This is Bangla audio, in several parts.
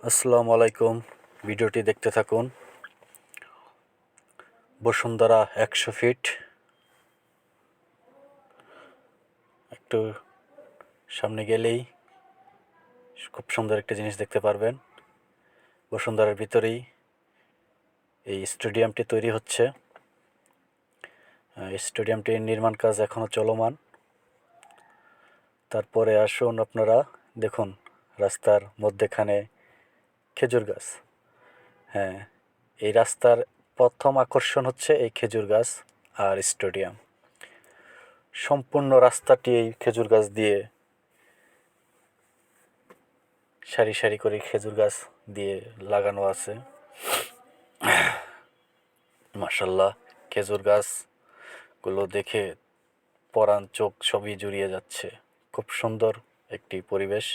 আসসালামু আলাইকুম। ভিডিওটি দেখতে থাকুন। বসুন্ধরা 100 ফিট। একটু সামনে গেলেই খুব সুন্দর একটা জিনিস দেখতে পারবেন। বসুন্ধরার ভিতরেই এই স্টেডিয়ামটি তৈরি হচ্ছে। স্টেডিয়ামটির নির্মাণ কাজ এখনও চলমান। তারপরে আসুন আপনারা দেখুন রাস্তার মধ্যেখানে খেজুর গাছ। হ্যাঁ, এই রাস্তার প্রথম আকর্ষণ হচ্ছে এই খেজুর গাছ আর স্টেডিয়াম। সম্পূর্ণ রাস্তাটি এই খেজুর গাছ দিয়ে সারি সারি করে খেজুর গাছ দিয়ে লাগানো আছে। মাশাআল্লাহ, খেজুর গাছগুলো দেখে পরাণ চোখ সবই জুড়িয়ে যাচ্ছে। খুব সুন্দর একটি পরিবেশ।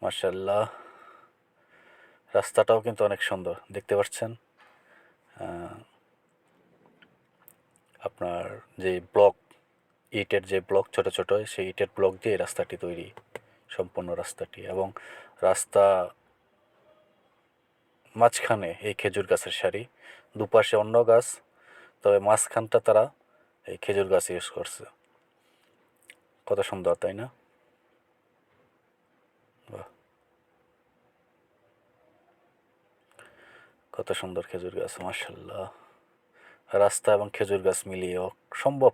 মাশাআল্লাহ, রাস্তাটাও কিন্তু অনেক সুন্দর দেখতে পাচ্ছেন। আপনার যে ব্লক, ইটের যে ব্লক ছোট ছোট, সেই ইটের ব্লক দিয়ে রাস্তাটি তৈরি, সম্পূর্ণ রাস্তাটি। এবং রাস্তা মাঝখানে এই খেজুর গাছের সারি, দুপাশে অন্য গাছ, তবে মাঝখানটা তারা এই খেজুর গাছ ইউজ করছে। কত সুন্দর, তাই না? বাহ, কত সুন্দর খেজুর গাছ, মাশাআল্লাহ। রাস্তা এবং খেজুর গাছ মিলিয়ে সম্ভব।